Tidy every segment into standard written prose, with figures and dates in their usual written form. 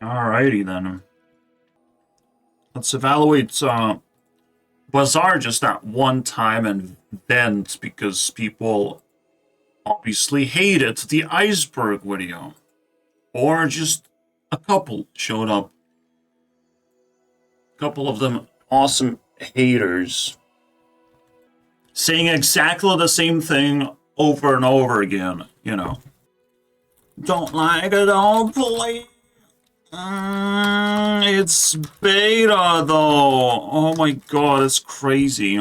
Alrighty then. Let's evaluate Bazaar just that one time and vent because people obviously hated the Iceberg video. Or just a couple showed up. A couple of them awesome haters saying exactly the same thing over and over again, you know. Don't like it, don't play. It's beta though. Oh my god, it's crazy.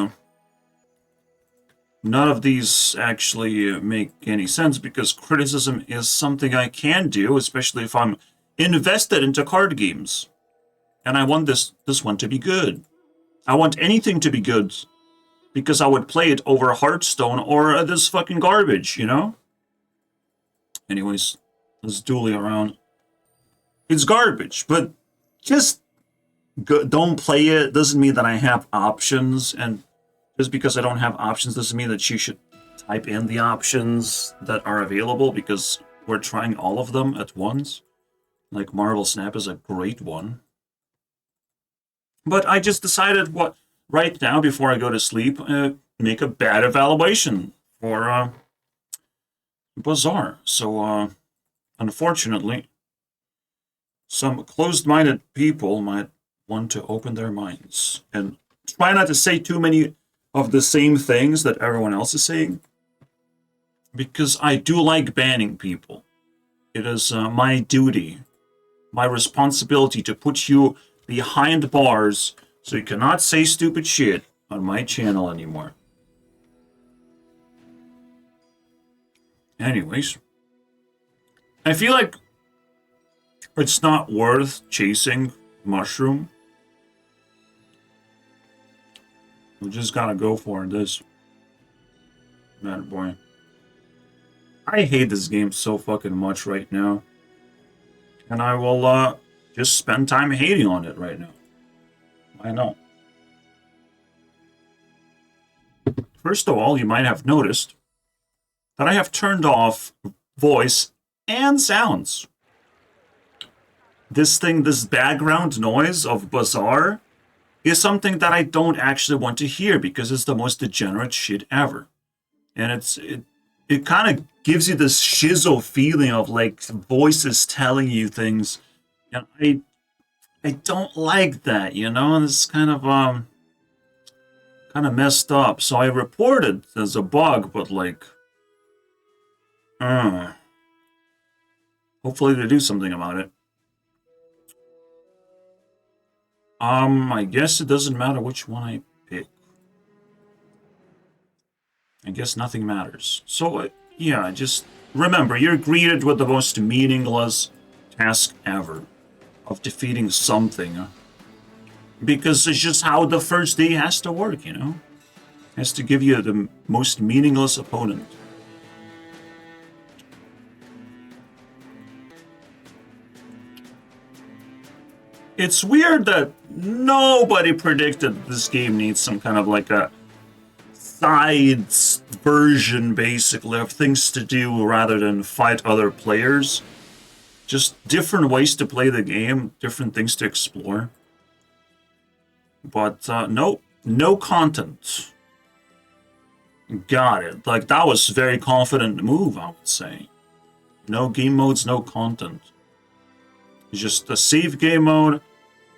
None of these actually make any sense because criticism is something I can do, especially if I'm invested into card games. And I want this one to be good. I want anything to be good because I would play it over Hearthstone or this fucking garbage, you know? Anyways, let's dually around. It's garbage, but just don't play it doesn't mean that I have options, and just because I don't have options doesn't mean that you should type in the options that are available because we're trying all of them at once. Like Marvel Snap is a great one. But I just decided what right now before I go to sleep, make a bad evaluation for Bazaar. So unfortunately, some closed-minded people might want to open their minds and try not to say too many of the same things that everyone else is saying, because I do like banning people. It is my duty, my responsibility to put you behind bars so you cannot say stupid shit on my channel anymore. Anyways, I feel like it's not worth chasing mushroom. We just gotta go for this. Bad boy. I hate this game so fucking much right now. And I will just spend time hating on it right now. Why not? First of all, you might have noticed that I have turned off voice and sounds. This background noise of Bazaar is something that I don't actually want to hear because it's the most degenerate shit ever. And it kind of gives you this schizo feeling of like voices telling you things. And I don't like that, you know? It's kind of messed up. So I reported as a bug, but like hopefully they do something about it. I guess it doesn't matter which one I pick. I guess nothing matters. So, yeah, just remember, you're greeted with the most meaningless task ever of defeating something. Because it's just how the first day has to work, you know? It has to give you the most meaningless opponent. It's weird that nobody predicted this game needs some kind of like a side version, basically, of things to do rather than fight other players. Just different ways to play the game, different things to explore. But no content. Got it. Like, that was a very confident move, I would say. No game modes, no content. Just a save game mode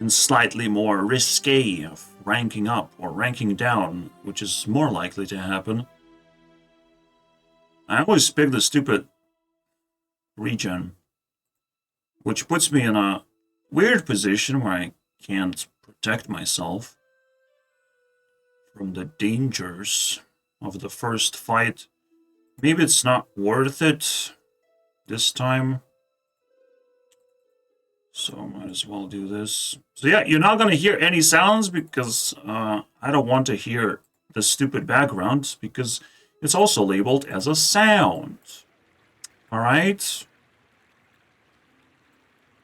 and slightly more risque of ranking up or ranking down, which is more likely to happen. I always pick the stupid regen, which puts me in a weird position where I can't protect myself from the dangers of the first fight. Maybe it's not worth it this time. So might as well do this. So yeah, you're not going to hear any sounds because I don't want to hear the stupid background because it's also labeled as a sound. Alright?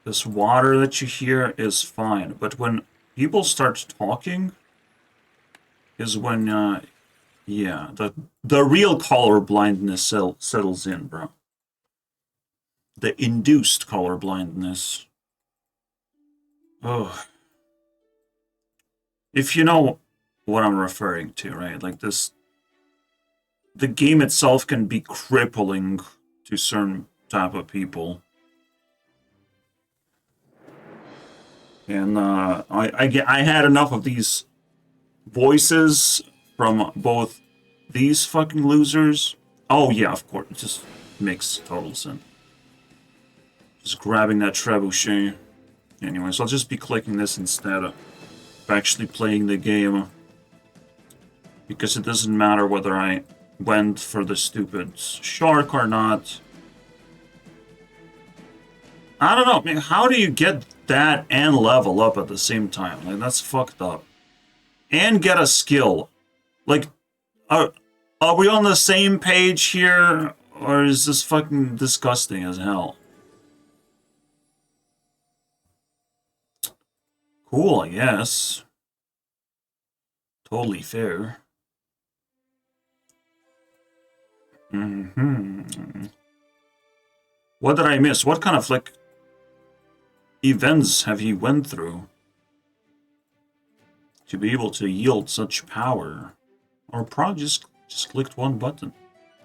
This water that you hear is fine, but when people start talking is when, yeah, the real color blindness settles in, bro. The induced color blindness. Oh, if you know what I'm referring to, right? Like this, the game itself can be crippling to certain type of people. And I had enough of these voices from both these fucking losers. Oh yeah, of course, it just makes total sense. Just grabbing that trebuchet. Anyways, I'll just be clicking this instead of actually playing the game. Because it doesn't matter whether I went for the stupid shark or not. I don't know, man, how do you get that and level up at the same time? Like, that's fucked up. And get a skill. Like, are we on the same page here? Or is this fucking disgusting as hell? Cool, I guess. Totally fair. Mm-hmm. What did I miss? What kind of, like, events have you went through to be able to yield such power? Or probably just clicked one button.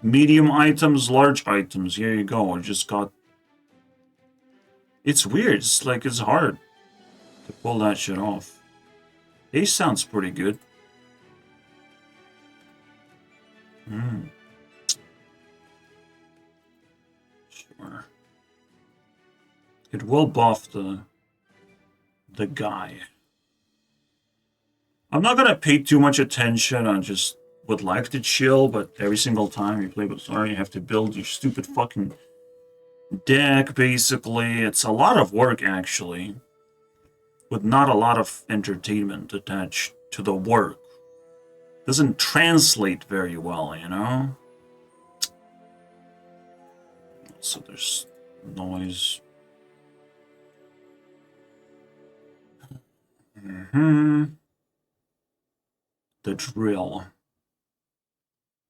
Medium items, large items. Here you go. I just got... It's weird. It's like it's hard to pull that shit off. Ace sounds pretty good. Hmm. Sure. It will buff the guy. I'm not gonna pay too much attention. I just would like to chill, but every single time you play BAZAAR, you have to build your stupid fucking deck, basically. It's a lot of work, actually, with not a lot of entertainment attached to the work. Doesn't translate very well, you know? So there's noise. Mm-hmm. The drill.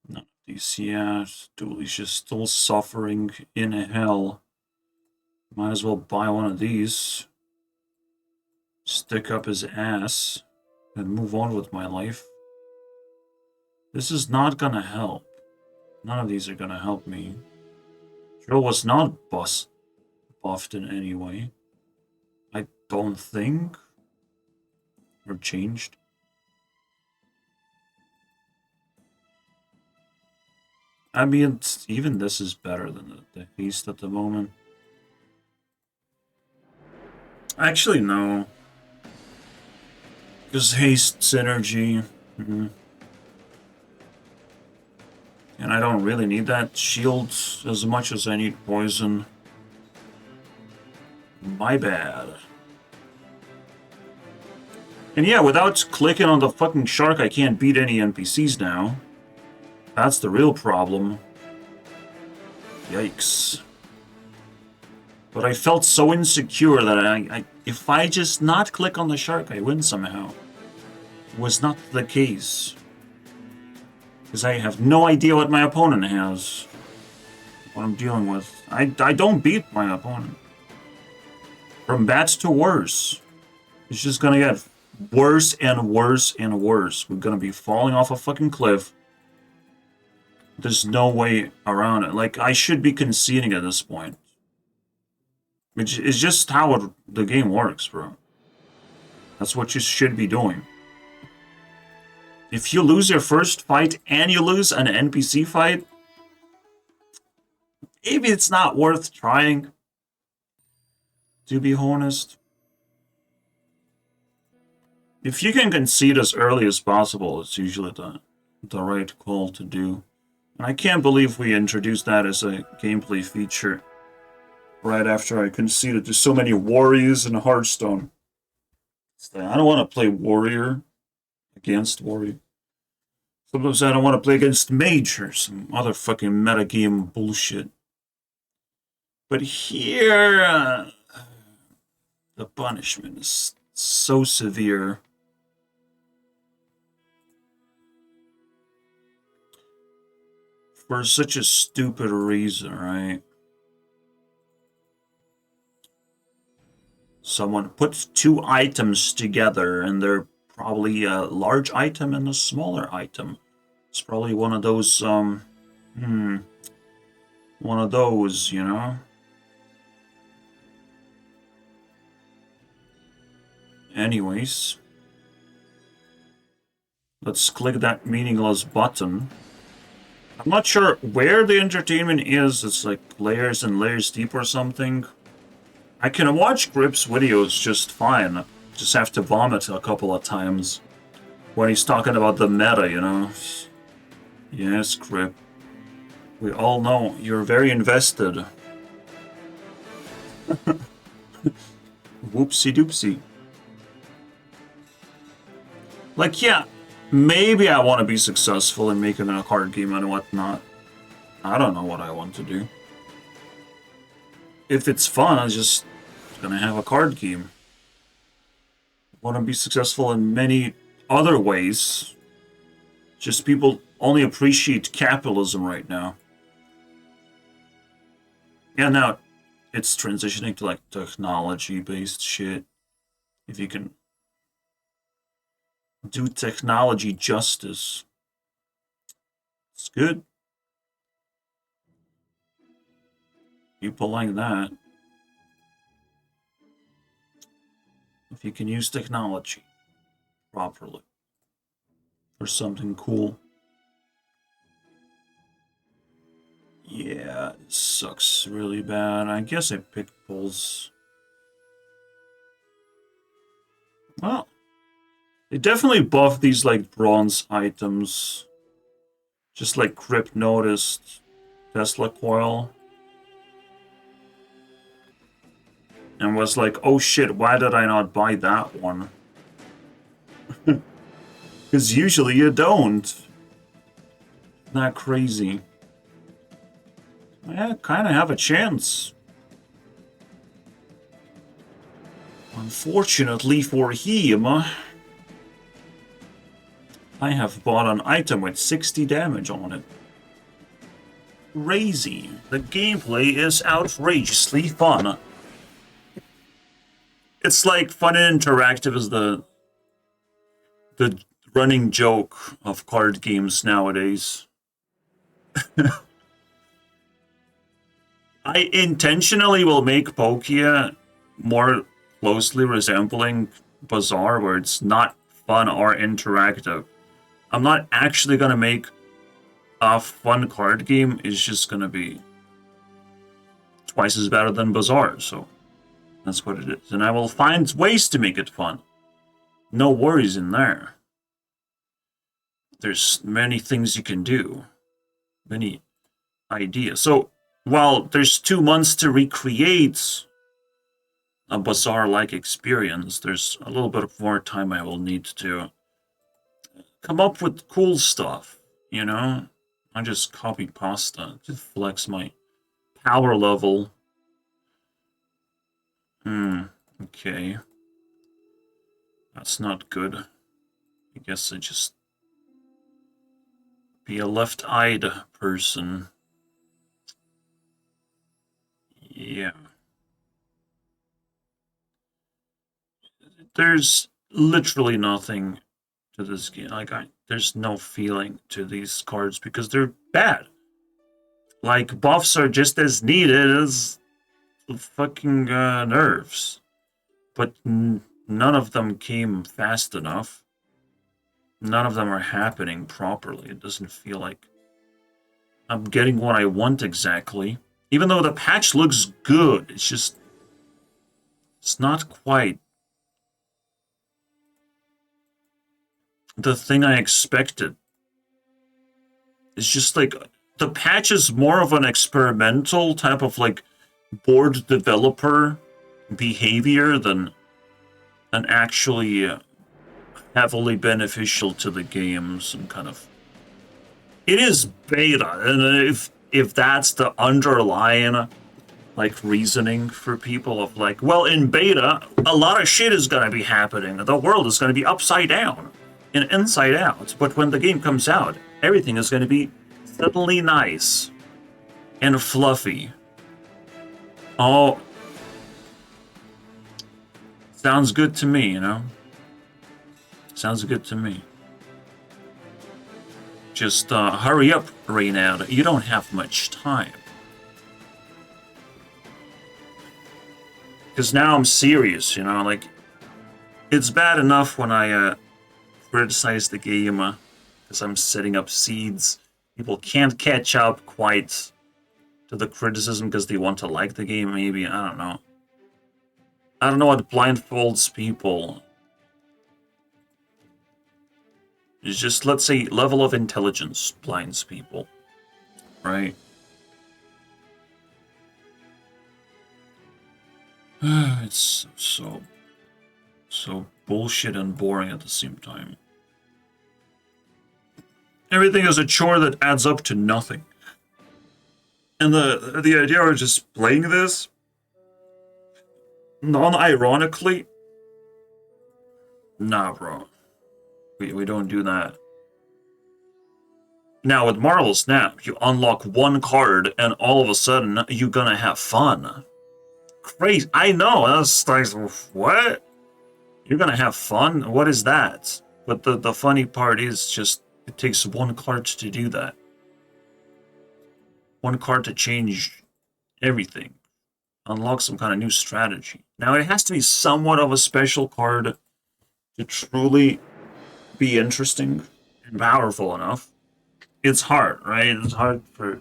None of these yet. Dooley's just still suffering in hell. Might as well buy one of these. Stick up his ass. And move on with my life. This is not gonna help. None of these are gonna help me. Drill was not buffed in any way. I don't think. Or changed. I mean, even this is better than the haste at the moment. Actually, no. Because haste synergy. And I don't really need that shield as much as I need poison. My bad. And yeah, without clicking on the fucking shark, I can't beat any NPCs now. That's the real problem. Yikes. But I felt so insecure that if I just not click on the shark, I win somehow. It was not the case. Because I have no idea what my opponent has. What I'm dealing with. I don't beat my opponent. From bad to worse. It's just gonna get worse and worse and worse. We're gonna be falling off a fucking cliff. There's no way around it. Like, I should be conceding at this point. It's just how the game works, bro. That's what you should be doing. If you lose your first fight and you lose an NPC fight, maybe it's not worth trying, to be honest. If you can concede as early as possible, it's usually the right call to do. And I can't believe we introduced that as a gameplay feature right after I conceded to so many warriors in Hearthstone. I don't want to play warrior against warrior. Sometimes I don't want to play against mage or some other fucking metagame bullshit. But here, the punishment is so severe. For such a stupid reason, right? someone put two items together, and they're probably a large item and a smaller item. It's probably one of those, one of those, you know? Anyways, let's click that meaningless button. I'm not sure where the entertainment is. It's like layers and layers deep or something. I can watch Grip's videos just fine. Just have to vomit a couple of times when he's talking about the meta, you know? Yes, Grip. We all know you're very invested. Whoopsie doopsie. Like, yeah, maybe I want to be successful in making a card game and whatnot. I don't know what I want to do. If it's fun, I'm just gonna have a card game. Want to be successful in many other ways. Just people only appreciate capitalism right now. Yeah, now it's transitioning to like technology-based shit. If you can do technology justice, it's good. People like that. If you can use technology properly for something cool. Yeah, it sucks really bad. I guess I picked bulls. Well, they definitely buffed these like bronze items. Just like Grip noticed. Tesla coil. And was like, oh shit, why did I not buy that one? Because usually you don't. Not crazy. Yeah, kind of have a chance. Unfortunately for him, I have bought an item with 60 damage on it. Crazy. The gameplay is outrageously fun. It's like fun and interactive is the running joke of card games nowadays. I intentionally will make Pokia more closely resembling BAZAAR, where it's not fun or interactive. I'm not actually gonna make a fun card game. It's just gonna be twice as better than BAZAAR, so that's what it is. And I will find ways to make it fun. No worries in there. There's many things you can do. Many ideas. So, while there's 2 months to recreate a BAZAAR-like experience, there's a little bit of more time I will need to come up with cool stuff, you know? I just copy pasta to flex my power level. Okay. That's not good. I guess I just be a left-eyed person. Yeah. There's literally nothing to this game. Like, there's no feeling to these cards because they're bad. Like, buffs are just as needed as fucking nerfs. But none of them came fast enough. None of them are happening properly. It doesn't feel like I'm getting what I want exactly. Even though the patch looks good, it's just... it's not quite the thing I expected. It's just like... the patch is more of an experimental type of like board developer behavior than actually heavily beneficial to the games and kind of... it is beta, and if that's the underlying like reasoning for people of like, well, in beta a lot of shit is going to be happening, the world is going to be upside down and inside out, but when the game comes out everything is going to be suddenly nice and fluffy. Oh, Sounds good to me, you know? Sounds good to me. Just hurry up, Reynald. You don't have much time. Because now I'm serious, you know? Like, it's bad enough when I criticize the game because I'm setting up seeds. People can't catch up quite to the criticism because they want to like the game, maybe. I don't know. I don't know what blindfolds people. It's just, let's say, level of intelligence blinds people. Right? It's so bullshit and boring at the same time. Everything is a chore that adds up to nothing. And the idea of just playing this, non-ironically, nah, bro. We don't do that. Now, with Marvel Snap, you unlock one card, and all of a sudden, you're gonna have fun. Crazy. I know, that's like, what? You're gonna have fun? What is that? But the funny part is just, it takes one card to do that. One card to change everything. Unlock some kind of new strategy. Now, it has to be somewhat of a special card to truly be interesting and powerful enough. It's hard, right? It's hard for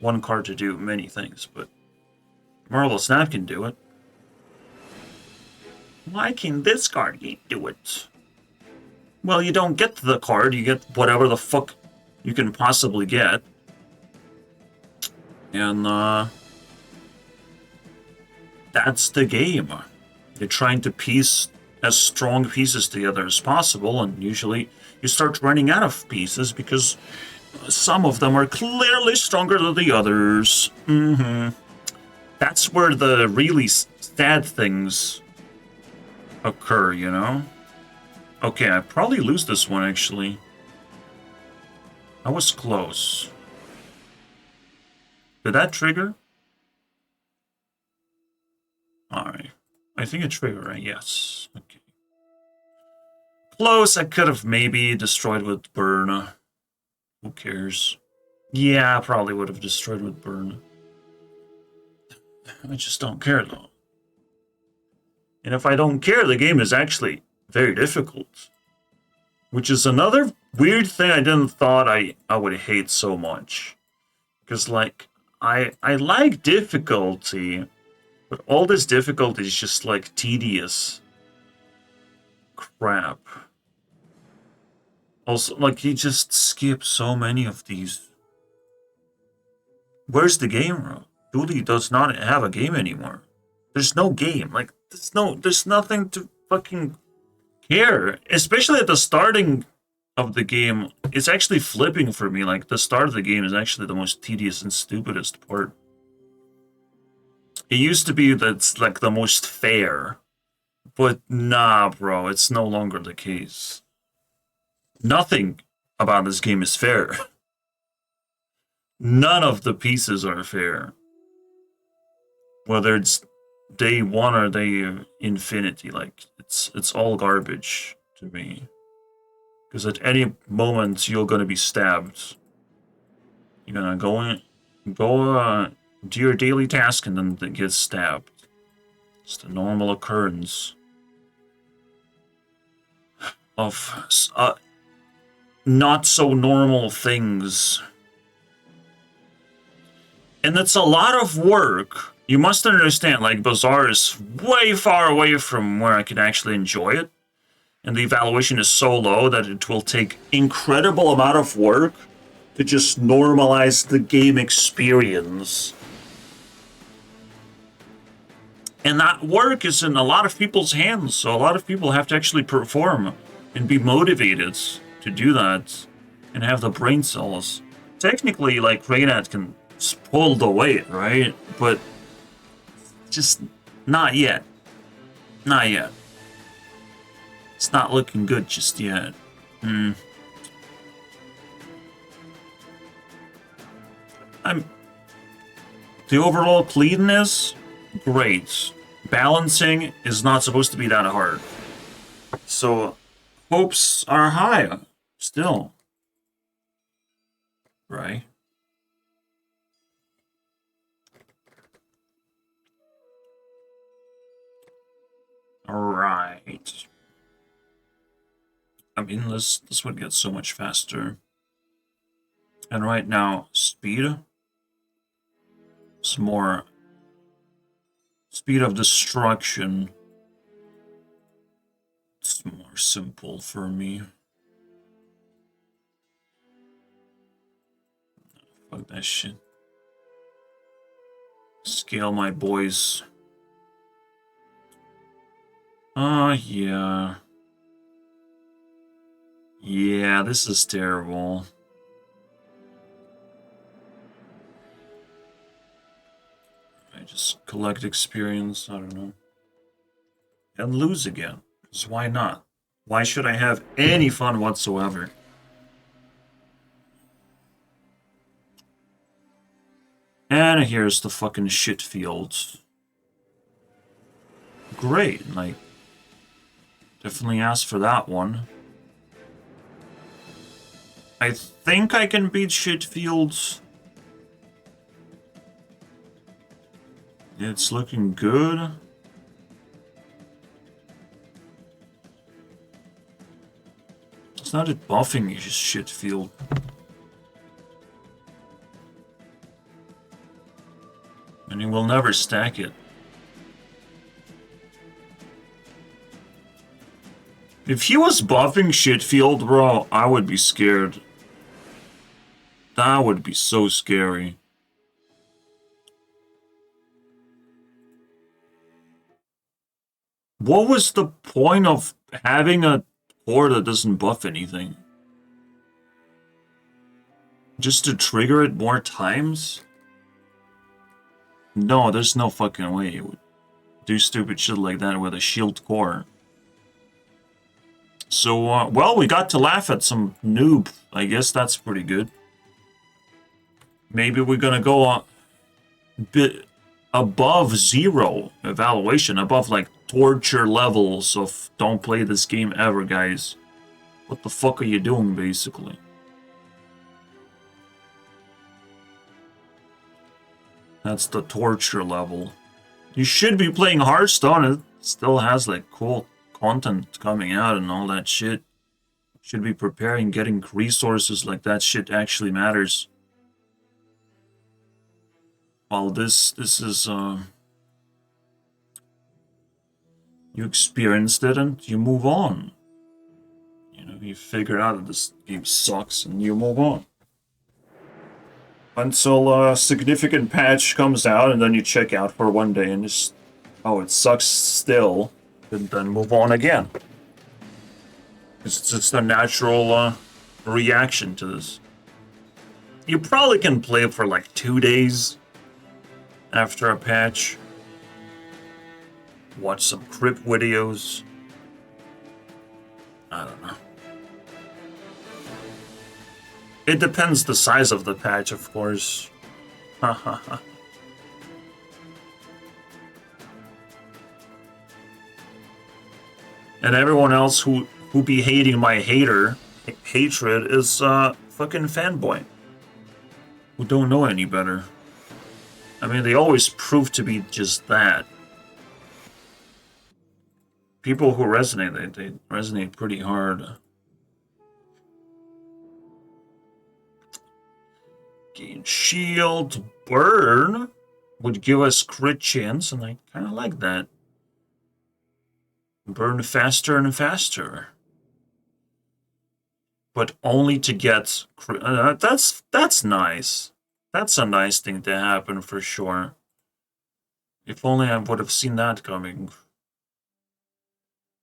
one card to do many things, but Marvel Snap can do it. Why can this card do it? Well, you don't get the card, you get whatever the fuck you can possibly get. And, that's the game. You're trying to piece as strong pieces together as possible, and usually you start running out of pieces because some of them are clearly stronger than the others. That's where the really sad things occur, you know? Okay, I probably lose this one, actually. I was close. Did that trigger? Alright. I think it triggered, right? Yes. Okay. Close. I could have maybe destroyed with burn. Who cares? Yeah, I probably would have destroyed with burn. I just don't care, though. And if I don't care, the game is actually very difficult. Which is another weird thing I didn't thought I would hate so much. Because, like, I like difficulty, but all this difficulty is just, like, tedious crap. Also, like, you just skip so many of these. Where's the game, bro? Duty does not have a game anymore. There's no game. Like, there's nothing to fucking care. Especially at the starting of the game. It's actually flipping for me. Like, the start of the game is actually the most tedious and stupidest part. It used to be that's like the most fair. But nah, bro, it's no longer the case. Nothing about this game is fair. None of the pieces are fair. Whether it's day one or day infinity, like it's all garbage to me. Because at any moment you're gonna be stabbed. You're gonna go do your daily task and then get stabbed. It's the normal occurrence of not so normal things. And it's a lot of work. You must understand, like, BAZAAR is way far away from where I can actually enjoy it. And the evaluation is so low that it will take incredible amount of work to just normalize the game experience. And that work is in a lot of people's hands, so a lot of people have to actually perform and be motivated to do that and have the brain cells. Technically, like, Reynad can pull the weight, right? But just not yet. Not yet. It's not looking good just yet. The overall cleanness, great. Balancing is not supposed to be that hard. So hopes are high still. Right? Alright. I mean, this would get so much faster. And right now, speed. It's more speed of destruction. It's more simple for me. Fuck that shit. Scale my boys. Yeah. Yeah, this is terrible. I just collect experience, I don't know. And lose again. Because why not? Why should I have any fun whatsoever? And here's the fucking shit field. Great, like, definitely asked for that one. I think I can beat shit fields. It's looking good. It's not a buffing shit field. And he will never stack it. If he was buffing Shitfield, bro, I would be scared. That would be so scary. What was the point of having a core that doesn't buff anything? Just to trigger it more times? No, there's no fucking way you would do stupid shit like that with a shield core. So, well, we got to laugh at some noob. I guess that's pretty good. Maybe we're gonna go a bit above 0 evaluation, above like torture levels of don't play this game ever, guys. What the fuck are you doing, basically? That's the torture level. You should be playing Hearthstone. It still has like cool content coming out and all that shit. Should be preparing, getting resources like that shit actually matters. While this is you experienced it and you move on. You know, you figure out that this game sucks and you move on. Until a significant patch comes out and then you check out for one day and just, oh, it sucks still, and then move on again. It's just a natural reaction to this. You probably can play for like 2 days after a patch. Watch some crypt videos. I don't know. It depends the size of the patch, of course. And everyone else who be hating my hatred is fucking fanboy. Who don't know any better. I mean, they always prove to be just that. People who resonate, they resonate pretty hard. Gain shield, burn would give us crit chance, and I kind of like that. Burn faster and faster, but only to get crit. That's nice. That's a nice thing to happen for sure. If only I would have seen that coming.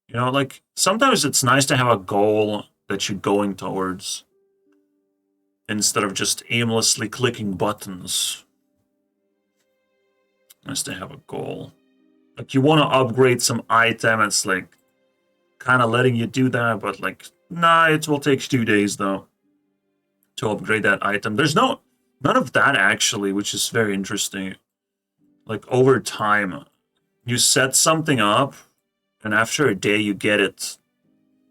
You know, like sometimes it's nice to have a goal that you're going towards, instead of just aimlessly clicking buttons. Nice to have a goal. Like, you want to upgrade some item, it's like, kind of letting you do that, but like, nah, it will take 2 days, though, to upgrade that item. There's none of that, actually, which is very interesting. Like, over time, You set something up, and after a day you get it.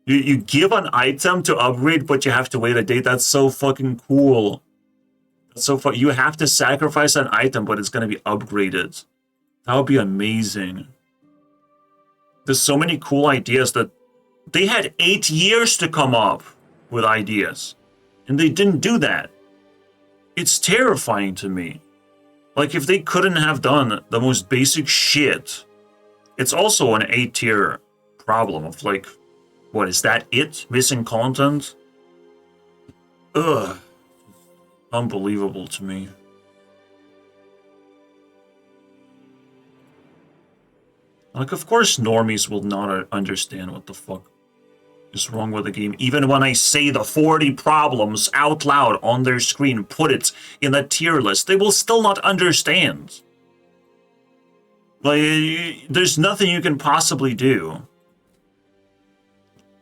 You give an item to upgrade, but you have to wait a day. That's so fucking cool. That's so fun. You have to sacrifice an item, but it's gonna be upgraded. That would be amazing. There's so many cool ideas that they had 8 years to come up with ideas, and they didn't do that. It's terrifying to me. Like, if they couldn't have done the most basic shit, it's also an A-tier problem of, like, what, is that it? Missing content? Ugh. Unbelievable to me. Like, of course normies will not understand what the fuck is wrong with the game. Even when I say the 40 problems out loud on their screen, put it in a tier list, they will still not understand. Like, there's nothing you can possibly do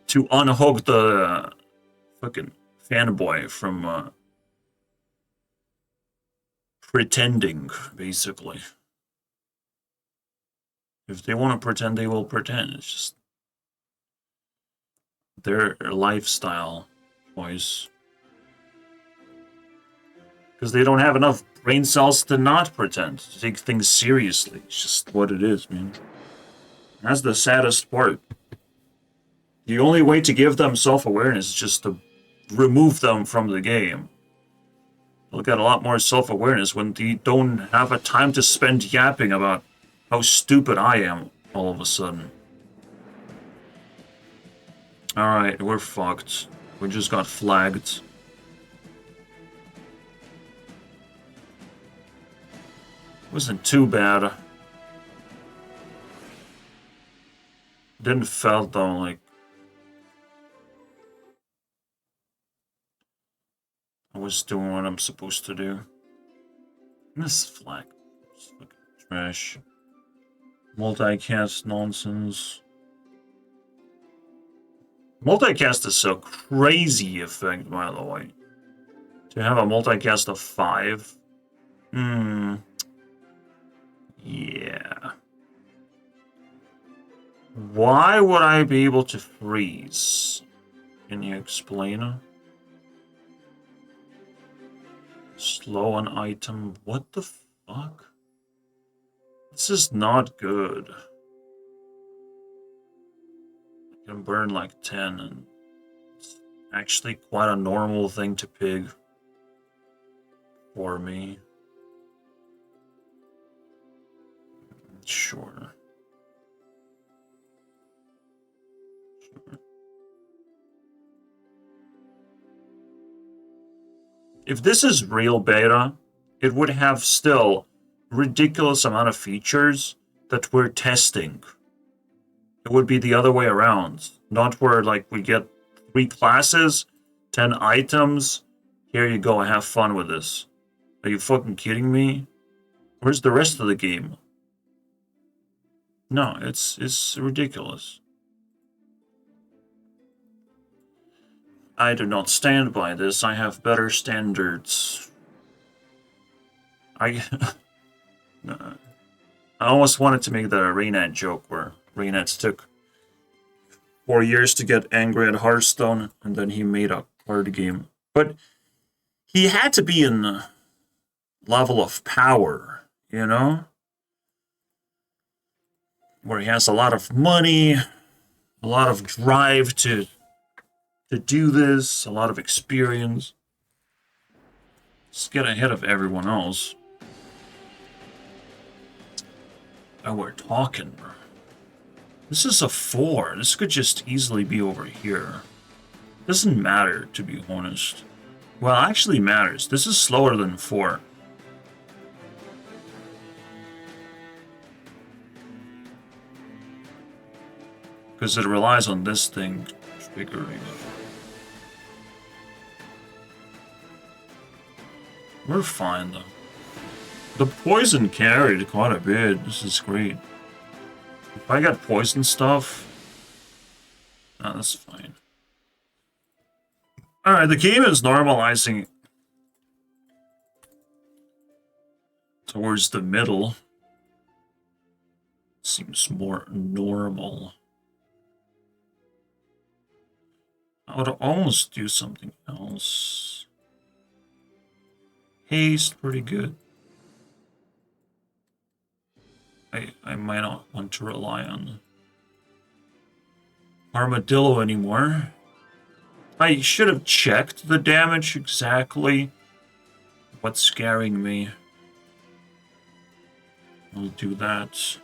to unhook the fucking fanboy from pretending, basically. If they want to pretend, they will pretend. It's just their lifestyle choice. Because they don't have enough brain cells to not pretend, to take things seriously. It's just what it is, man. That's the saddest part. The only way to give them self-awareness is just to remove them from the game. They'll get a lot more self-awareness when they don't have a time to spend yapping about how stupid I am all of a sudden. Alright, we're fucked. We just got flagged. Wasn't too bad. Didn't felt though like I was doing what I'm supposed to do. This flag is fucking trash. Multicast nonsense. Multicast is so crazy effect, by the way. To have a multicast of 5. Yeah. Why would I be able to freeze? Can you explain? Slow an item. What the fuck? This is not good. I can burn like 10, and it's actually quite a normal thing to pig for me. Sure. If this is real beta, it would have still ridiculous amount of features that we're testing. It would be the other way around. Not where, like, we get 3 classes, 10 items. Here you go, have fun with this. Are you fucking kidding me? Where's the rest of the game? No, it's ridiculous. I do not stand by this. I have better standards. I almost wanted to make the Raynet joke where Raynet took 4 years to get angry at Hearthstone, and then he made a card game. But he had to be in the level of power, you know? Where he has a lot of money, a lot of drive to do this, a lot of experience. Just get ahead of everyone else. Oh, we're talking. This is a 4. This could just easily be over here. Doesn't matter, to be honest. Well, actually matters. This is slower than 4. Because it relies on this thing triggering. We're fine, though. The poison carried quite a bit. This is great. If I got poison stuff... no, that's fine. Alright, the game is normalizing towards the middle. Seems more normal. I would almost do something else. Haste, pretty good. I might not want to rely on Armadillo anymore. I should have checked the damage exactly. What's scaring me? I'll do that.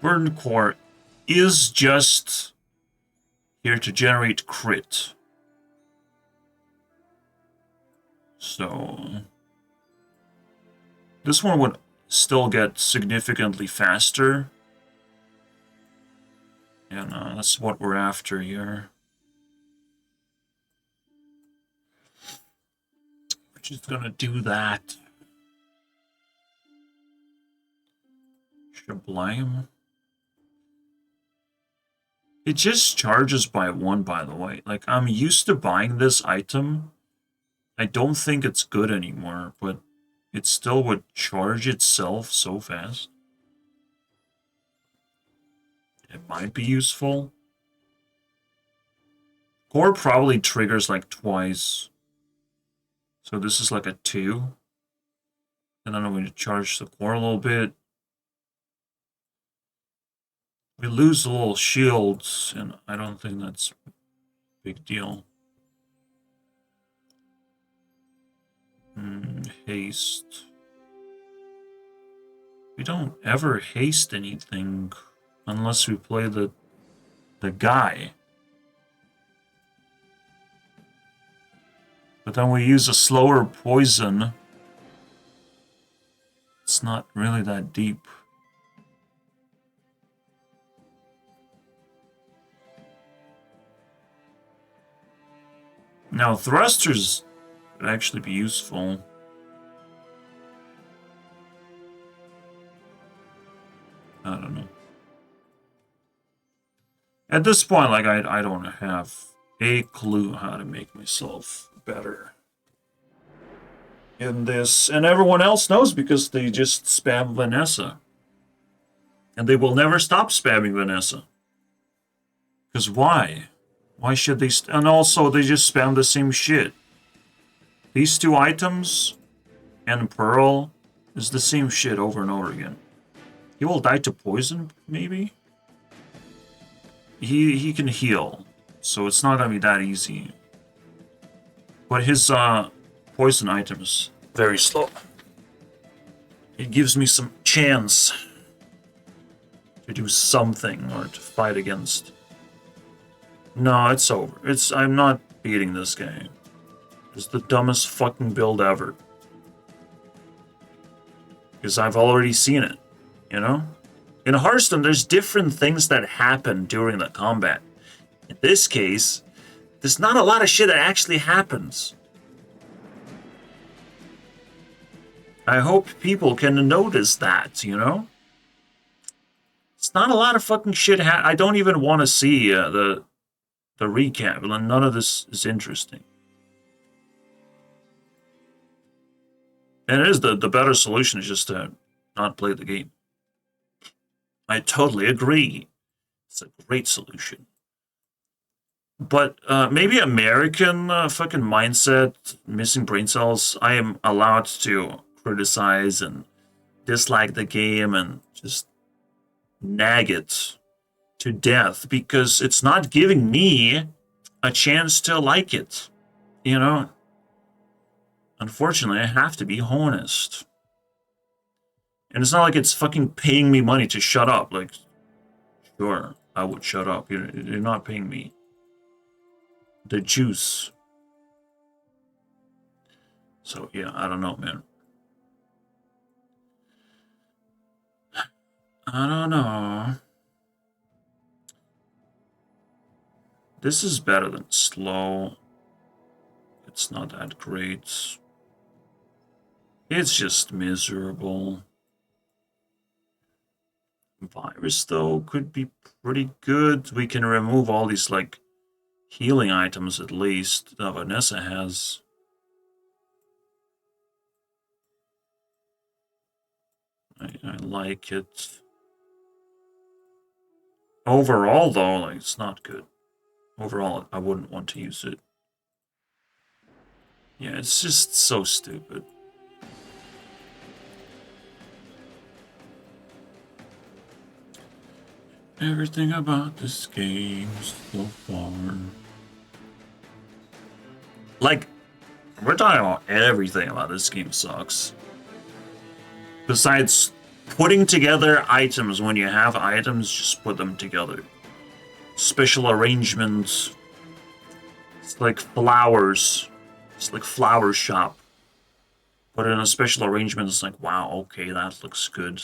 Burn Core is just here to generate crit. So this one would still get significantly faster. And that's what we're after here. We're just gonna do that. Sublime. It just charges by 1, by the way. Like, I'm used to buying this item. I don't think it's good anymore, but it still would charge itself so fast. It might be useful. Core probably triggers like twice. So this is like a 2. And then I'm going to charge the core a little bit. We lose a little shields, and I don't think that's a big deal. Haste. We don't ever haste anything unless we play the guy. But then we use a slower poison. It's not really that deep. Now, thrusters would actually be useful. I don't know. At this point, like, I don't have a clue how to make myself better in this. And everyone else knows because they just spam Vanessa. And they will never stop spamming Vanessa. Because why? Why should they? And also, they just spam the same shit. These 2 items and Pearl is the same shit over and over again. He will die to poison, maybe? He can heal, so it's not gonna be that easy. But his poison item is very slow. It gives me some chance to do something or to fight against. No, it's over. I'm not beating this game. It's the dumbest fucking build ever. Because I've already seen it, you know? In Hearthstone, there's different things that happen during the combat. In this case, there's not a lot of shit that actually happens. I hope people can notice that, you know? It's not a lot of fucking shit. I don't even want to see the recap, and none of this is interesting. And it is the better solution is just to not play the game. I totally agree. It's a great solution. But maybe American fucking mindset, missing brain cells, I am allowed to criticize and dislike the game and just nag it to death because it's not giving me a chance to like it. You know? Unfortunately, I have to be honest. And it's not like it's fucking paying me money to shut up. Like, sure, I would shut up. You're not paying me. The juice. So, yeah, I don't know, man. I don't know. This is better than slow. It's not that great. It's just miserable. Virus, though, could be pretty good. We can remove all these, like, healing items, at least, that Vanessa has. like it. Overall, though, like, it's not good. Overall, I wouldn't want to use it. Yeah, it's just so stupid. Everything about this game so far. Like, we're talking about everything about this game sucks. Besides putting together items, when you have items, just put them together. Special arrangements. It's like flowers. It's like flower shop. But in a special arrangement, it's like, wow, okay, that looks good.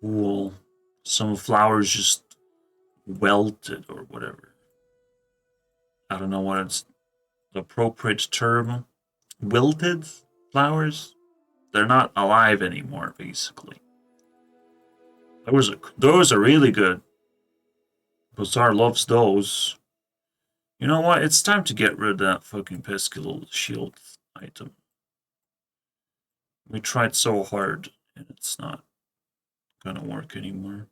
Cool. Some flowers just welted or whatever. I don't know what it's the appropriate term. Wilted flowers? They're not alive anymore, basically. Those are really good. BAZAAR loves those. You know what? It's time to get rid of that fucking pesky little shield item. We tried so hard, and it's not gonna work anymore.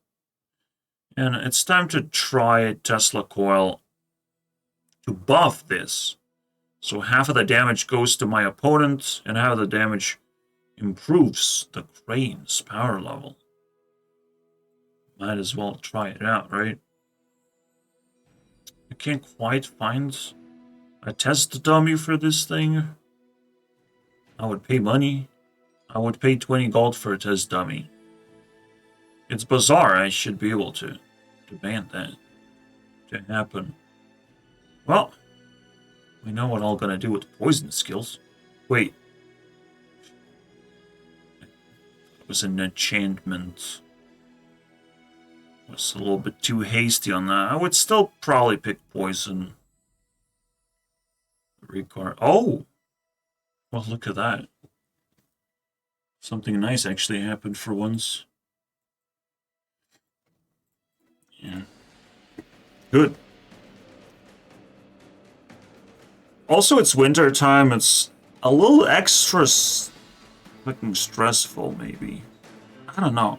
And it's time to try Tesla Coil to buff this. So half of the damage goes to my opponent, and half of the damage improves the crane's power level. Might as well try it out, right? I can't quite find a test dummy for this thing. I would pay money. I would pay 20 gold for a test dummy. It's BAZAAR. I should be able to demand that to happen. Well, we know what I'm gonna do with poison skills. Wait. It was an enchantment. I was a little bit too hasty on that. I would still probably pick poison. Recard. Oh! Well, look at that. Something nice actually happened for once. Yeah. Good. Also, it's winter time. It's a little extra fucking stressful, maybe. I don't know.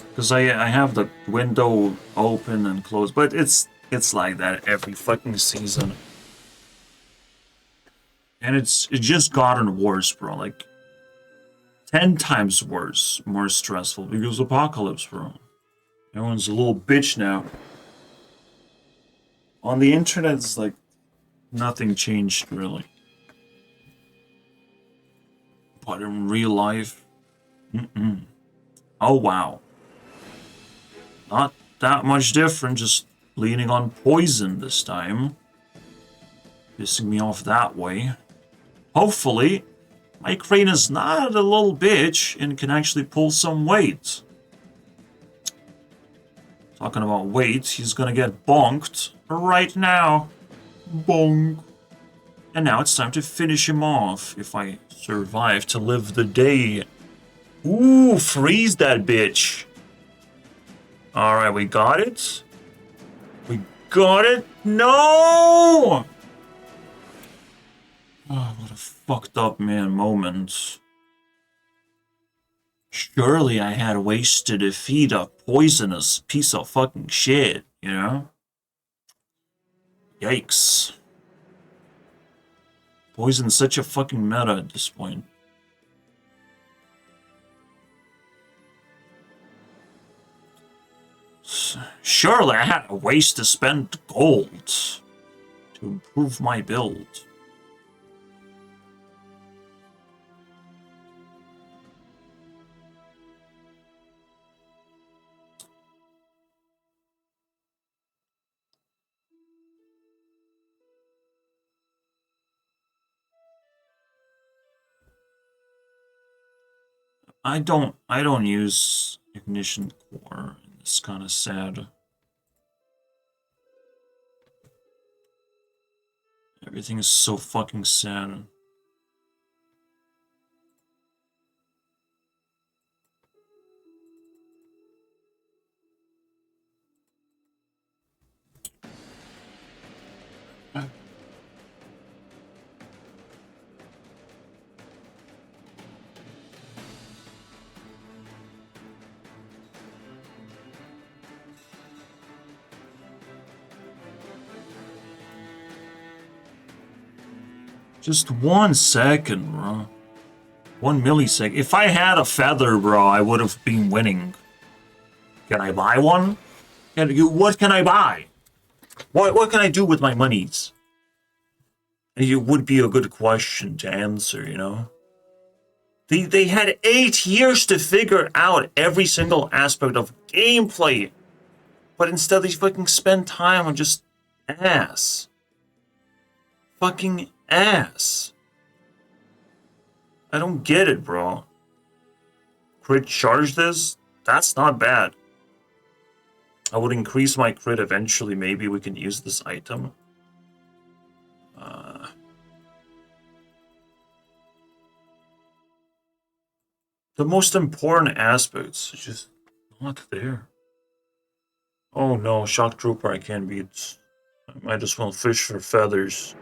Because I have the window open and closed, but it's like that every fucking season. And it's just gotten worse, bro. Like 10 times worse, more stressful because apocalypse, bro. Everyone's a little bitch now. On the internet, it's like nothing changed really. But in real life, oh wow. Not that much different, just leaning on poison this time. Pissing me off that way. Hopefully, my crane is not a little bitch and can actually pull some weight. Talking about weight, he's gonna get bonked right now. Bonk. And now it's time to finish him off if I survive to live the day. Ooh, freeze that bitch. Alright, we got it. We got it. No! Oh, what a fucked up man moment. Surely I had ways to defeat a poisonous piece of fucking shit, you know? Yikes. Poison's such a fucking meta at this point. Surely I had ways to spend gold to improve my build. I don't use ignition core. It's kind of sad. Everything is so fucking sad. Just 1 second, bro. 1 millisecond. If I had a feather, bro, I would have been winning. Can I buy one? What can I buy? What can I do with my monies? It would be a good question to answer, you know? They had 8 years to figure out every single aspect of gameplay. But instead they fucking spend time on just ass. Fucking ass. I don't get it, bro. Crit charge this? That's not bad. I would increase my crit eventually. Maybe we can use this item. The most important aspects are just not there. Oh no, Shock Trooper I can't beat. I might as well fish for feathers.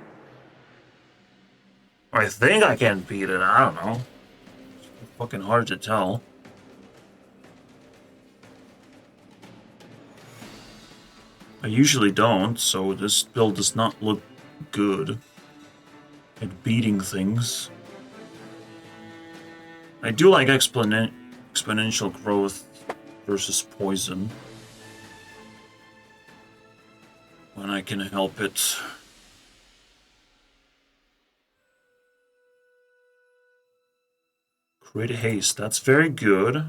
I think I can beat it, I don't know. It's fucking hard to tell. I usually don't, so this build does not look good at beating things. I do like exponential growth versus poison when I can help it. Crit haste, that's very good.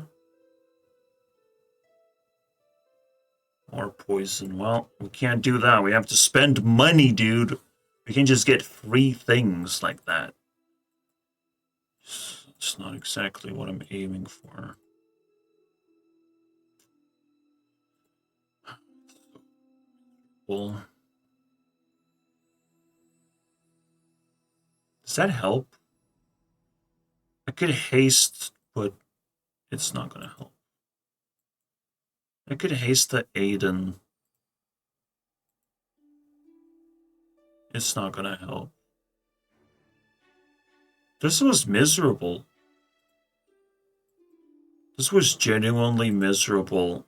Or poison. Well, we can't do that. We have to spend money, dude. We can just get free things like that. It's not exactly what I'm aiming for. Well, does that help? I could haste, but it's not gonna help. I could haste the Aiden. It's not gonna help. This was miserable. This was genuinely miserable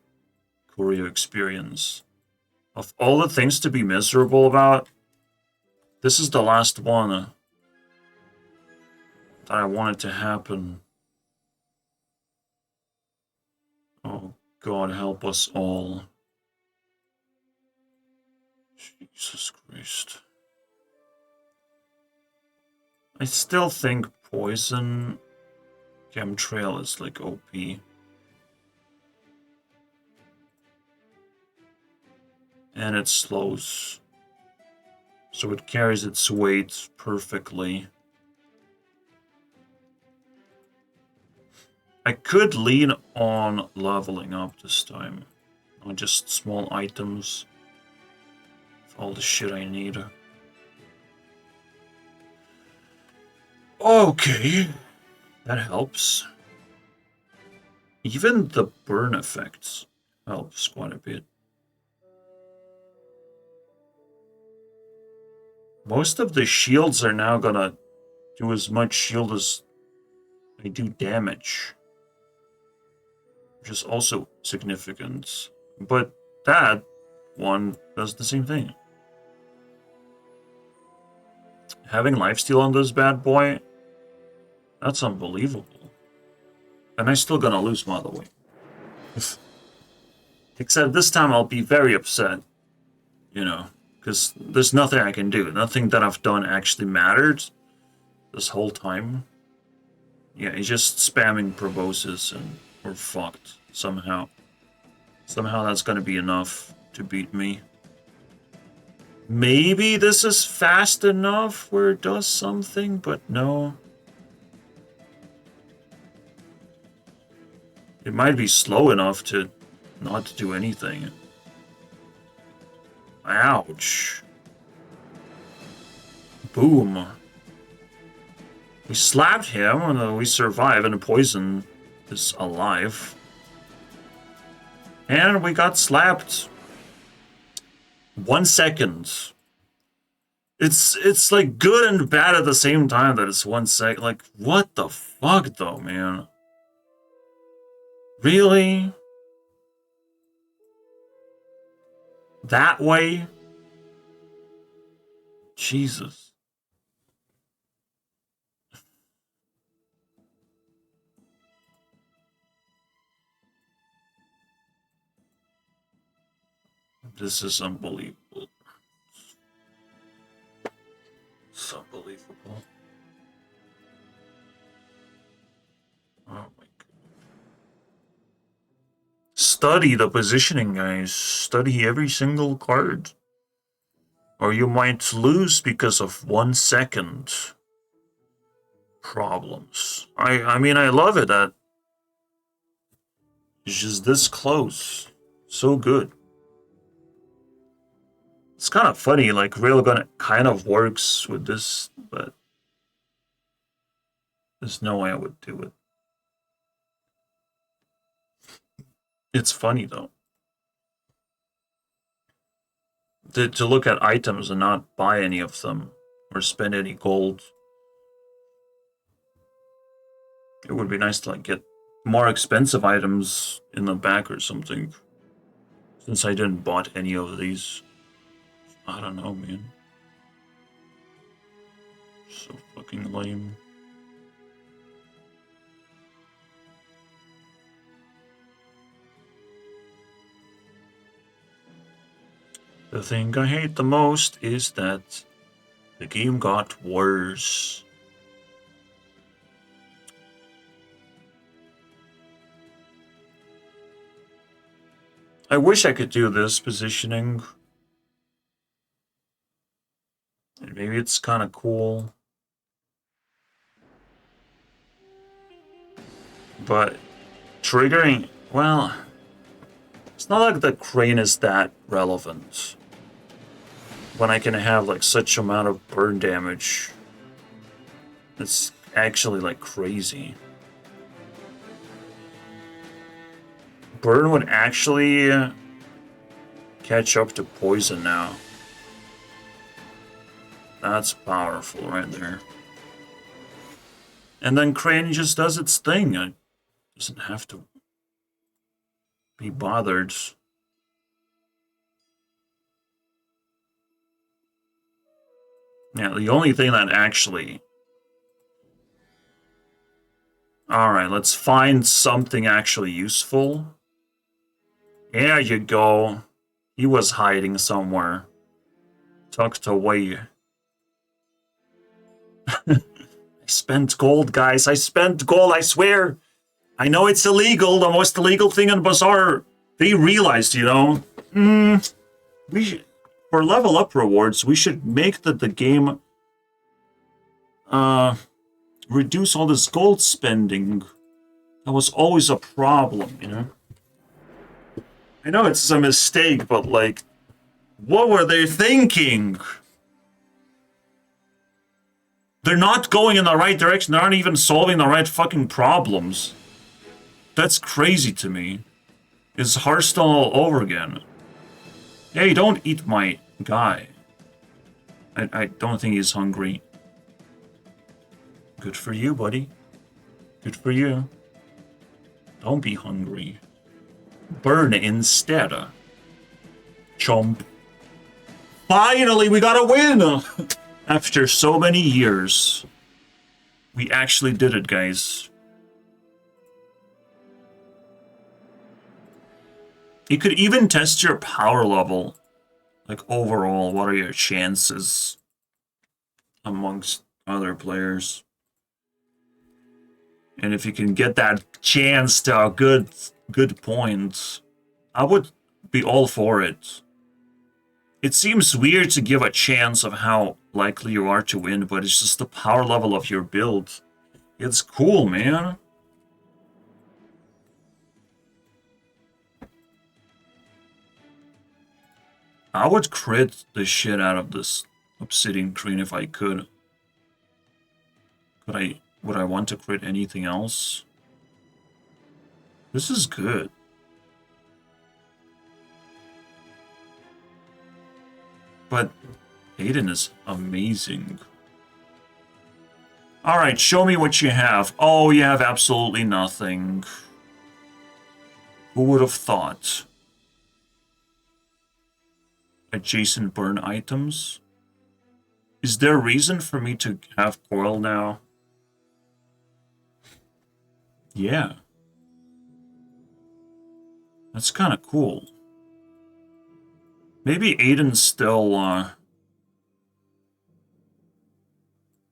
Korea experience. Of all the things to be miserable about, this is the last one that I wanted to happen. Oh, God help us all. Jesus Christ. I still think poison chemtrail is like OP. And it slows. So it carries its weight perfectly. I could lean on leveling up this time. Not just small items. All the shit I need. Okay. That helps. Even the burn effects helps quite a bit. Most of the shields are now gonna do as much shield as they do damage. Which is also significant. But that one does the same thing. Having lifesteal on this bad boy, that's unbelievable. And I'm still gonna lose, by the way. Except this time I'll be very upset. You know, because there's nothing I can do. Nothing that I've done actually mattered this whole time. Yeah, he's just spamming proboscis and we're fucked somehow. Somehow that's gonna be enough to beat me. Maybe this is fast enough where it does something, but no. It might be slow enough to not do anything. Ouch. Boom. We slapped him, and we survive, and the poison is alive. And we got slapped. 1 second. It's like good and bad at the same time that it's 1 sec. Like, what the fuck, though, man? Really? That way? Jesus. This is unbelievable. It's unbelievable. Oh my god. Study the positioning, guys. Study every single card. Or you might lose because of 1 second problems. I mean, I love it that it's just this close. So good. It's kind of funny, like Railgun kind of works with this, but there's no way I would do it. It's funny though. To look at items and not buy any of them or spend any gold. It would be nice to like get more expensive items in the back or something. Since I didn't bought any of these. I don't know, man. So fucking lame. The thing I hate the most is that the game got worse. I wish I could do this positioning. And maybe it's kind of cool. But triggering, well, it's not like the crane is that relevant. When I can have like such amount of burn damage. It's actually like crazy. Burn would actually catch up to poison now. That's powerful right there. And then Crane just does its thing. It doesn't have to be bothered. Yeah, the only thing that actually... Alright, let's find something actually useful. There you go. He was hiding somewhere. Tucked away. I spent gold, guys. I spent gold, I swear. I know it's illegal, the most illegal thing in Bazaar. They realized, you know, we should, for level up rewards, we should make the game reduce all this gold spending. That was always a problem, you know. I know it's a mistake, but like, what were they thinking? They're not going in the right direction. They aren't even solving the right fucking problems. That's crazy to me. It's Hearthstone all over again. Hey, don't eat my guy. I don't think he's hungry. Good for you, buddy. Good for you. Don't be hungry. Burn instead. Chomp. Finally, we got a win! After so many years. We actually did it, guys. You could even test your power level. Like, overall, what are your chances amongst other players? And if you can get that chance to a good point, I would be all for it. It seems weird to give a chance of how likely you are to win, but it's just the power level of your build. It's cool, man. I would crit the shit out of this Obsidian Crane if I could. Would I want to crit anything else? This is good. But Aiden is amazing. Alright, show me what you have. Oh, you have absolutely nothing. Who would have thought? Adjacent burn items? Is there a reason for me to have coil now? Yeah. That's kind of cool. Maybe Aiden's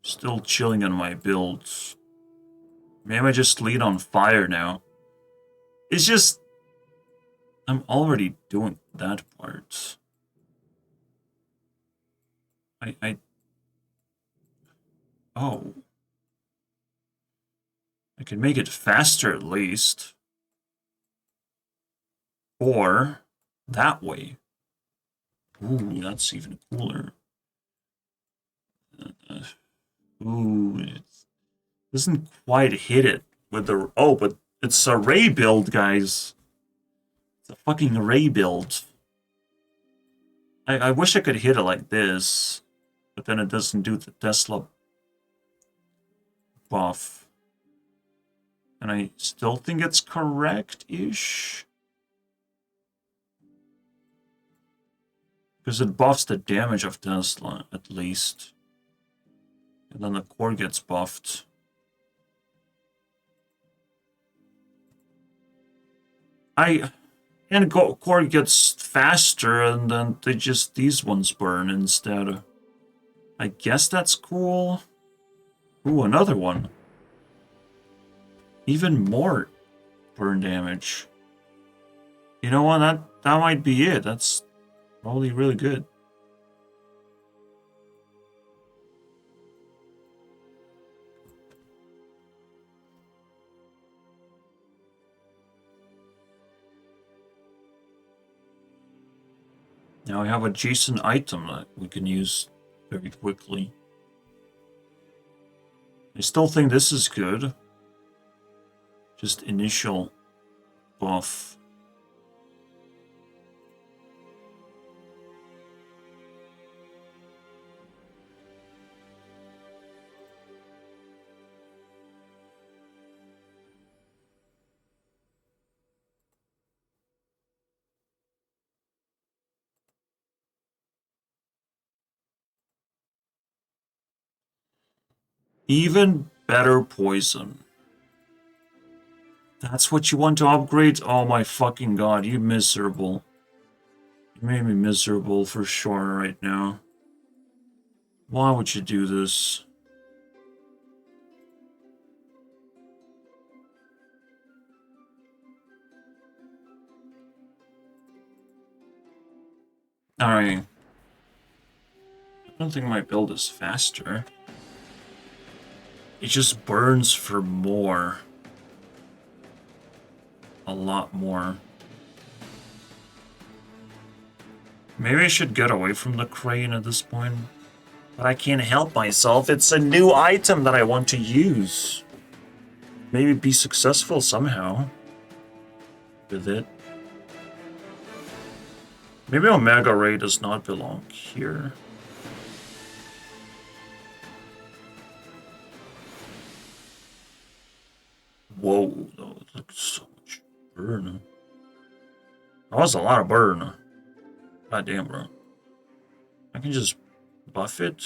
still chilling on my builds. Maybe I just lead on fire now. It's just I'm already doing that part. Oh. I can make it faster at least. Or that way. Ooh, that's even cooler. Ooh, it doesn't quite hit it with the... Oh, but it's a ray build, guys. It's a fucking ray build. I wish I could hit it like this, but then it doesn't do the Tesla buff. And I still think it's correct-ish. Because it buffs the damage of Tesla, at least. And then the core gets buffed. And core gets faster, and then these ones burn instead. I guess that's cool. Ooh, another one. Even more burn damage. You know what? That might be it. That's probably really good. Now I have a adjacent item that we can use very quickly. I still think this is good. Just initial buff. Even better poison. That's what you want to upgrade? Oh my fucking god, you miserable. You made me miserable for sure right now. Why would you do this? Alright. I don't think my build is faster. It just burns for more. A lot more. Maybe I should get away from the crane at this point. But I can't help myself. It's a new item that I want to use. Maybe be successful somehow with it. Maybe Omega Ray does not belong here. Whoa, that looks so much burn. That was a lot of burn. God damn, bro. I can just buff it.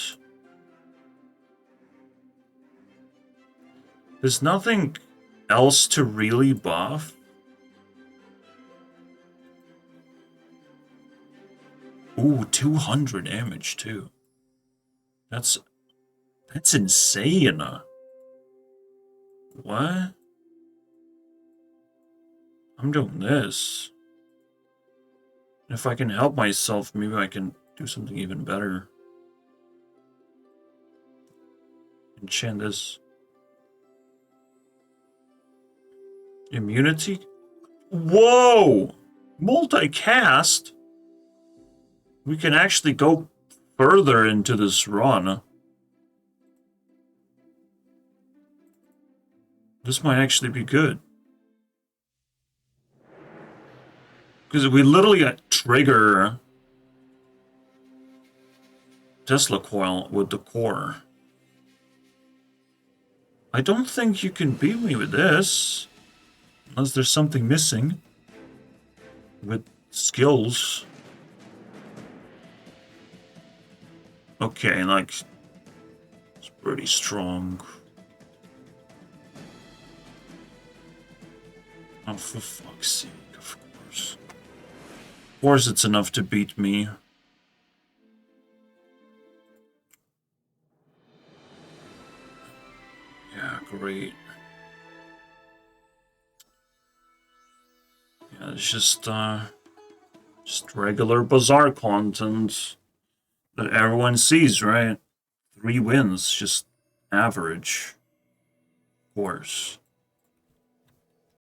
There's nothing else to really buff. Ooh, 200 damage too. That's insane. What? I'm doing this. If I can help myself, maybe I can do something even better. Enchant this. Immunity? Whoa! Multicast? We can actually go further into this run. This might actually be good. Because we literally trigger Tesla coil with the core. I don't think you can beat me with this. Unless there's something missing. With skills. Okay, like... It's pretty strong. Oh, for fuck's sake, of course. Of course it's enough to beat me. Yeah, great. Yeah, it's just regular Bazaar content that everyone sees, right? 3 wins, just average. Of course.